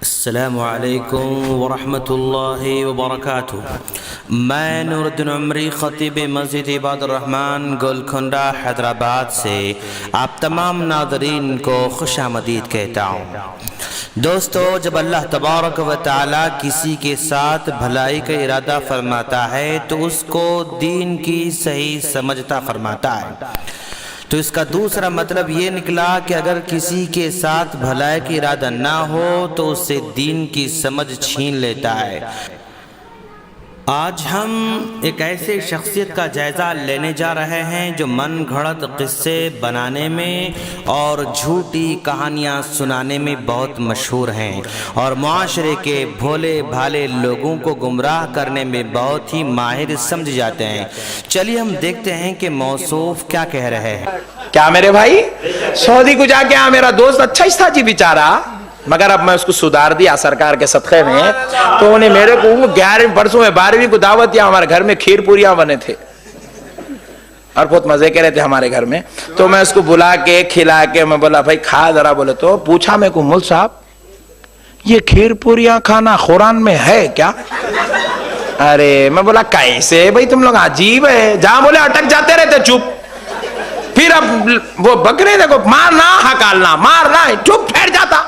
السلام علیکم ورحمۃ اللہ وبرکاتہ۔ میں نور الدین عمری، خطیب مسجد عباد الرحمن گولکنڈہ حیدرآباد سے آپ تمام ناظرین کو خوش آمدید کہتا ہوں۔ دوستو، جب اللہ تبارک و تعالی کسی کے ساتھ بھلائی کا ارادہ فرماتا ہے تو اس کو دین کی صحیح سمجھتا فرماتا ہے۔ تو اس کا دوسرا مطلب یہ نکلا کہ اگر کسی کے ساتھ بھلائی کا ارادہ نہ ہو تو اس سے دین کی سمجھ چھین لیتا ہے۔ آج ہم ایک ایسے شخصیت کا جائزہ لینے جا رہے ہیں جو من گھڑت قصے بنانے میں اور جھوٹی کہانیاں سنانے میں بہت مشہور ہیں اور معاشرے کے بھولے بھالے لوگوں کو گمراہ کرنے میں بہت ہی ماہر سمجھ جاتے ہیں۔ چلیے ہم دیکھتے ہیں کہ موصوف کیا کہہ رہے ہیں۔ کیا میرے بھائی، سعودی کو جا کے میرا دوست اچھا ہی تھا جی بیچارہ، مگر اب میں اس کو سدھار دیا سرکار کے صدقے میں۔ تو انہیں میرے کو 11ویں پرسوں میں 12ویں کو دعوت دیا، ہمارے گھر میں کھیر پوریاں بنے تھے اور بہت مزے کے رہے تھے ہمارے گھر میں۔ تو میں اس کو بلا کے کھلا کے میں بولا بھائی کھا ذرا، بولے تو پوچھا میں کو مول صاحب یہ کھیر پوریاں کھانا قرآن میں ہے کیا؟ ارے میں بولا کیسے بھائی، تم لوگ عجیب ہے، جہاں بولے اٹک جاتے رہتے چپ۔ پھر اب وہ بکرے دیکھو، مارنا ہکالنا مارنا چپ پھیر جاتا۔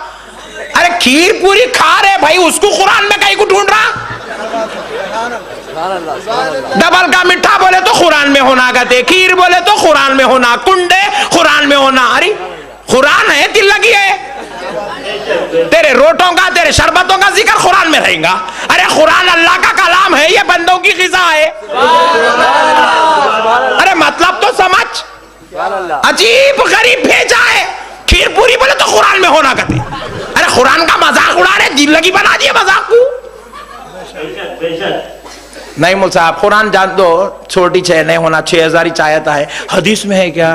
ارے کھیر پوری کھا رہے بھائی، اس کو قرآن میں کہیں کو ڈھونڈ رہا؟ ڈبل کا میٹھا بولے تو قرآن میں ہونا، گتے کھیر بولے تو قرآن میں ہونا، کنڈے قرآن میں ہونا۔ ارے قرآن ہے دل لگی ہے، تیرے روٹوں کا تیرے شربتوں کا ذکر قرآن میں رہیں گا۔ ارے قرآن اللہ کا کلام ہے، یہ بندوں کی غذا ہے۔ ارے مطلب تو سمجھ، عجیب غریب بھیجا ہے، کھیر پوری بولے تو قرآن میں ہونا کہتے۔ ارے قرآن کا مذاق اڑا رہے، دل لگی بنا دیے مذاق کو۔ نہیں مول صاحب، قرآن جان دو چھوٹی چھ نہیں ہونا، 6000 چاہتا ہے، حدیث میں ہے کیا؟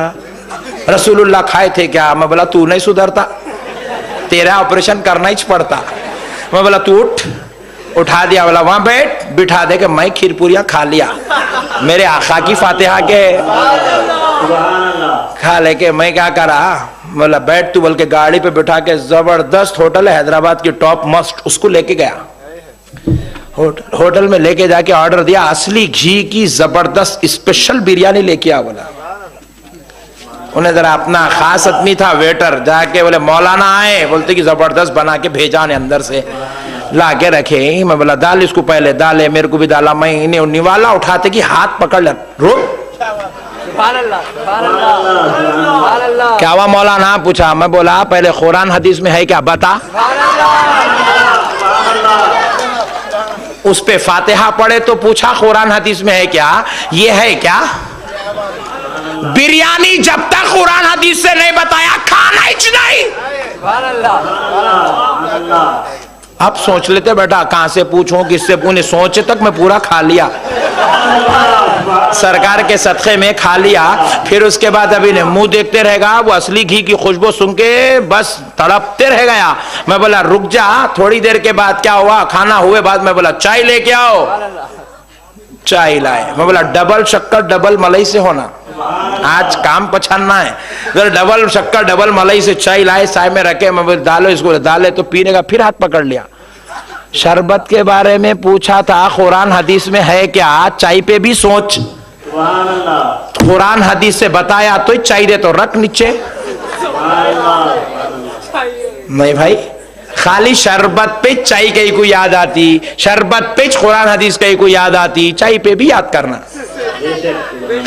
رسول اللہ کھائے تھے کیا؟ میں بولا تو نہیں سدھرتا، تیرا آپریشن کرنا ہی پڑتا۔ میں بولا تو اٹھا دیا، بولا وہاں بیٹھ، بٹھا دے کہ میں کھیر پوریاں کھا لیا، میرے آقا کی فاتحہ کے کھا لے کے میں کیا کرا؟ بولا بیٹھ تو، بول کے گاڑی پہ بٹھا کے زبردست ہوٹل ہے حیدرآباد کی ٹاپ مسٹ، اس کو لے کے گیا ہوٹل میں، لے کے جا کے آرڈر دیا اصلی گھی کی زبردست اسپیشل بریانی لے کے آ۔ بولا انہیں ذرا اپنا خاص آدمی تھا ویٹر، جا کے بولے مولانا آئے، بولتے کہ زبردست بنا کے بھیجا نے اندر سے لا کے رکھے۔ میں بولا ڈال اس کو، پہلے ڈالے میرے کو بھی ڈالا، میں انہیں نوالا اٹھاتے کہ ہاتھ پکڑ لے، رک کیا ہوا مولانا؟ پوچھا۔ میں بولا پہلے قرآن حدیث میں ہے کیا بتا۔ اس پہ فاتحہ پڑھے تو پوچھا قرآن حدیث میں ہے کیا، یہ ہے کیا؟ بریانی جب تک قرآن حدیث سے نہیں بتایا کھانا ہی نہیں۔ اب سوچ لیتے بیٹا کہاں سے پوچھوں کس سے پوچھوں، سوچے تک میں پورا کھا لیا، سرکار کے صدقے میں کھا لیا۔ پھر اس کے بعد ابھی منہ دیکھتے رہے گا، وہ اصلی گھی کی خوشبو سن کے بس تڑپتے رہ گیا۔ میں بولا رک جا، تھوڑی دیر کے بعد کیا ہوا، کھانا ہوئے بعد میں بولا چائے لے کے آؤ، چائے لائے۔ میں بولا ڈبل شکر ڈبل ملائی سے ہونا، آج کام پچھاننا ہے۔ اگر ڈبل شکر ڈبل ملائی سے چائے لائے، چائے میں رکھے، میں بولا ڈالو اس کو، ڈالے تو پینے کا، پھر ہاتھ پکڑ لیا۔ شربت کے بارے میں پوچھا تھا قرآن حدیث میں ہے کیا، چائے پہ بھی سوچ، قرآن حدیث سے بتایا تو چائے دے تو رکھ نیچے۔ نہیں بھائی، خالی شربت پہ چائے کہیں کو یاد آتی، شربت پہ قرآن حدیث کہیں کو یاد آتی، چائے پہ بھی یاد کرنا۔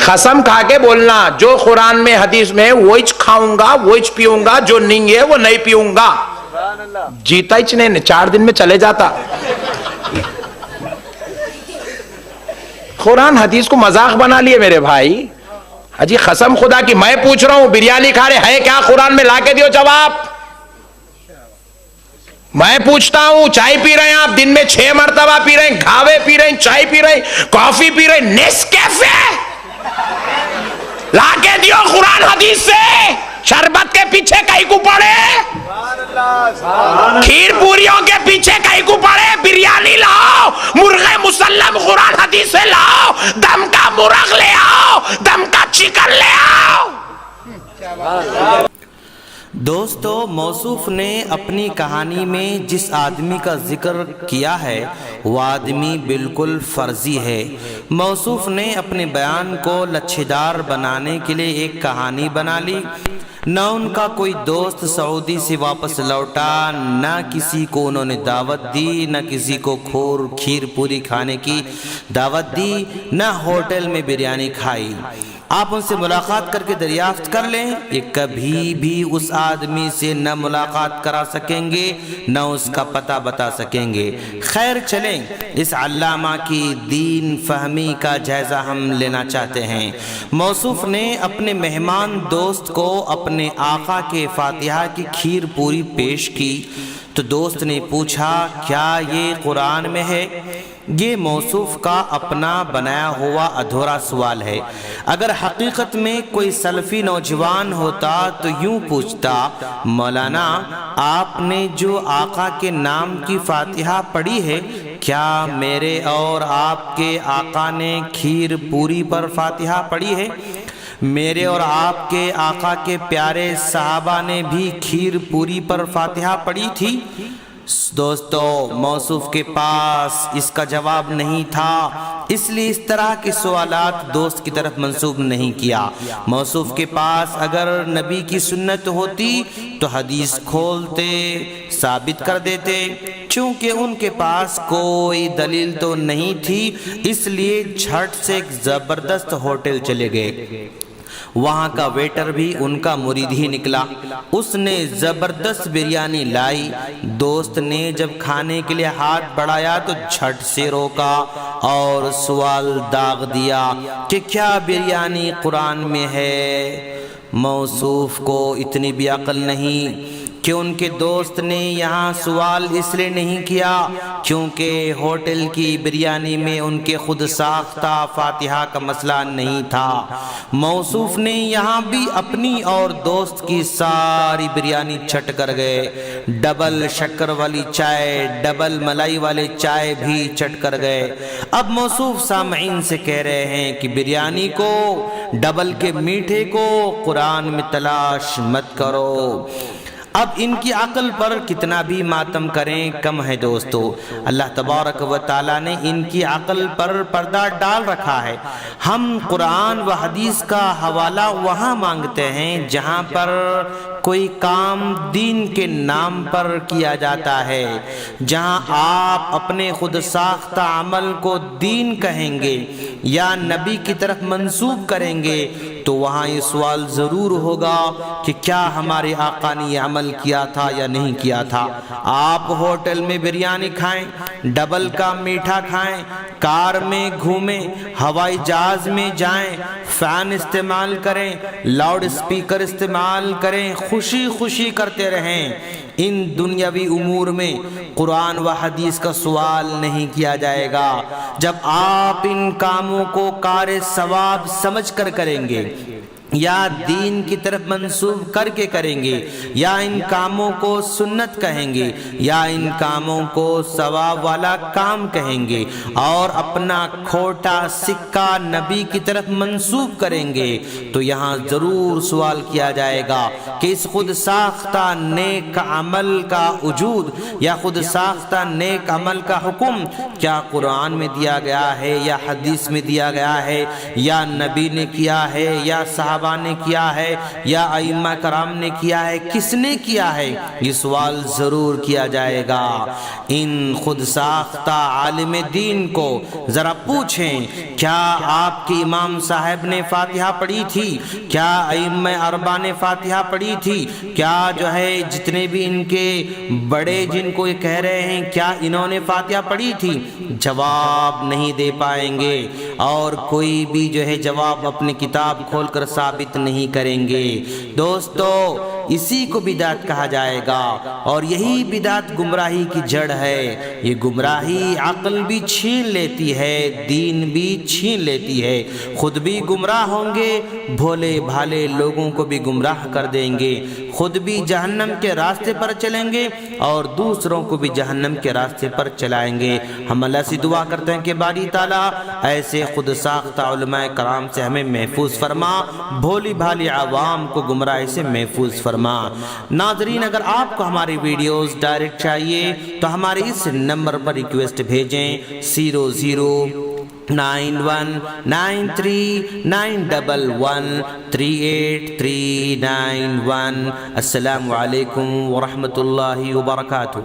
قسم کھا کے بولنا جو قرآن میں حدیث میں وہی کھاؤں گا وہی پیوں گا، جو نہیں ہے وہ نہیں پیوں گا۔ جیتا ہی نہیں، 4 دن میں چلے جاتا۔ قرآن حدیث کو مذاق بنا لیے میرے بھائی۔ حجی قسم خدا کی میں پوچھ رہا ہوں، بریانی کھا رہے ہے کیا قرآن میں، لا کے دیو جواب۔ میں پوچھتا ہوں چائے پی رہے ہیں آپ، دن میں 6 مرتبہ پی رہے ہیں، گھاوے پی رہے ہیں، چائے پی رہے ہیں، کافی پی رہے ہیں، نیسکیفے لا کے دیو قرآن حدیث سے۔ شربت کے پیچھے کہیں کو پڑے، کھیر پوریوں کے پیچھے کہیں کو پڑے، بریانی لاؤ، مرغے مسلم قرآن حدیث سے لاؤ، دم کا مرغ لے آؤ، دم کا چکن لے آؤ۔ دوستو، موصوف نے اپنی کہانی میں جس آدمی کا ذکر کیا ہے وہ آدمی بالکل فرضی ہے۔ موصوف نے اپنے بیان کو لچھیدار بنانے کے لیے ایک کہانی بنا لی۔ نہ ان کا کوئی دوست سعودی سے واپس لوٹا، نہ کسی کو انہوں نے دعوت دی، نہ کسی کو کھیر پوری کھانے کی دعوت دی، نہ ہوٹل میں بریانی کھائی۔ آپ ان سے ملاقات کر کے دریافت کر لیں، یہ کبھی بھی اس آدمی سے نہ ملاقات کرا سکیں گے نہ اس کا پتہ بتا سکیں گے۔ خیر چلیں، اس علامہ کی دین فہمی کا جائزہ ہم لینا چاہتے ہیں۔ موصوف نے اپنے مہمان دوست کو اپنے آقا کے فاتحہ کی کھیر پوری پیش کی تو دوست نے پوچھا، کیا یہ قرآن میں ہے؟ یہ موصوف کا اپنا بنایا ہوا ادھورا سوال ہے۔ اگر حقیقت میں کوئی سلفی نوجوان ہوتا تو یوں پوچھتا، مولانا آپ نے جو آقا کے نام کی فاتحہ پڑھی ہے، کیا میرے اور آپ کے آقا نے کھیر پوری پر فاتحہ پڑھی ہے؟ میرے اور آپ کے آقا کے پیارے صحابہ نے بھی کھیر پوری پر فاتحہ پڑھی تھی؟ دوستو، موصوف کے پاس اس کا جواب نہیں تھا، اس لیے اس طرح کے سوالات دوست کی طرف منسوب نہیں کیا۔ موصوف کے پاس اگر نبی کی سنت ہوتی تو حدیث کھولتے، ثابت کر دیتے۔ چونکہ ان کے پاس کوئی دلیل تو نہیں تھی، اس لیے جھٹ سے ایک زبردست ہوٹل چلے گئے۔ وہاں کا ویٹر بھی ان کا مرید ہی نکلا۔ اس نے زبردست بریانی لائی۔ دوست نے جب کھانے کے لیے ہاتھ بڑھایا تو جھٹ سے روکا اور سوال داغ دیا کہ کیا بریانی قرآن میں ہے؟ موصوف کو اتنی بھی عقل نہیں کہ ان کے دوست نے یہاں سوال اس لیے نہیں کیا کیونکہ ہوٹل کی بریانی میں ان کے خود ساختہ فاتحہ کا مسئلہ نہیں تھا۔ موصوف نے یہاں بھی اپنی اور دوست کی ساری بریانی چٹ کر گئے۔ ڈبل شکر والی چائے، ڈبل ملائی والے چائے بھی چٹ کر گئے۔ اب موصوف سامعین سے کہہ رہے ہیں کہ بریانی کو، ڈبل کے میٹھے کو قرآن میں تلاش مت کرو۔ اب ان کی عقل پر کتنا بھی ماتم کریں کم ہے دوستو۔ اللہ تبارک و تعالیٰ نے ان کی عقل پر پردہ ڈال رکھا ہے۔ ہم قرآن و حدیث کا حوالہ وہاں مانگتے ہیں جہاں پر کوئی کام دین کے نام پر کیا جاتا ہے۔ جہاں آپ اپنے خود ساختہ عمل کو دین کہیں گے یا نبی کی طرف منسوب کریں گے تو وہاں یہ سوال ضرور ہوگا کہ کیا ہمارے آقا نے یہ عمل کیا تھا یا نہیں کیا تھا۔ آپ ہوٹل میں بریانی کھائیں، ڈبل کا میٹھا کھائیں، کار میں گھومیں، ہوائی جہاز میں جائیں، فین استعمال کریں، لاؤڈ اسپیکر استعمال کریں، خوشی خوشی کرتے رہیں، ان دنیاوی امور میں قرآن و حدیث کا سوال نہیں کیا جائے گا۔ جب آپ ان کاموں کو کار ثواب سمجھ کر کریں گے یا دین کی طرف منسوب کر کے کریں گے یا ان کاموں کو سنت کہیں گے یا ان کاموں کو ثواب والا کام کہیں گے اور اپنا کھوٹا سکہ نبی کی طرف منسوب کریں گے تو یہاں ضرور سوال کیا جائے گا کہ اس خود ساختہ نیک عمل کا وجود یا خود ساختہ نیک عمل کا حکم کیا قرآن میں دیا گیا ہے یا حدیث میں دیا گیا ہے یا نبی نے کیا ہے یا صحابہ نے کیا ہے یا ائمہ کرام نے کیا ہے، کس نے کیا ہے؟ یہ سوال ضرور کیا جائے گا۔ ان خود ساختہ عالم دین کو ذرا پوچھیں، کیا آپ کے امام صاحب نے فاتحہ پڑھی تھی؟ کیا ائمہ اربعہ نے فاتحہ پڑھی تھی؟ کیا جو ہے جتنے بھی ان کے بڑے جن کو یہ کہہ رہے ہیں کیا انہوں نے فاتحہ پڑھی تھی؟ جواب نہیں دے پائیں گے اور کوئی بھی جو ہے جواب اپنی کتاب کھول کر ثابت نہیں کریں گے۔ دوستو، اسی کو بدعت کہا جائے گا اور یہی بدعت گمراہی کی جڑ ہے۔ یہ گمراہی عقل بھی چھین لیتی ہے، دین بھی چھین لیتی ہے، خود بھی گمراہ ہوں گے، بھولے بھالے لوگوں کو بھی گمراہ کر دیں گے، خود بھی جہنم کے راستے پر چلیں گے اور دوسروں کو بھی جہنم کے راستے پر چلائیں گے۔ ہم اللہ سے دعا کرتے ہیں کہ باری تعالیٰ ایسے خود ساختہ علماء کرام سے ہمیں محفوظ فرما، بھولی بھالی عوام کو گمراہی سے محفوظ فرما۔ فرما۔ ناظرین اگر آپ کو ہماری ویڈیوز ڈائریکٹ چاہیے تو ہمارے اس نمبر پر ریکویسٹ بھیجیں 009139113839 السلام علیکم ورحمۃ اللہ وبرکاتہ۔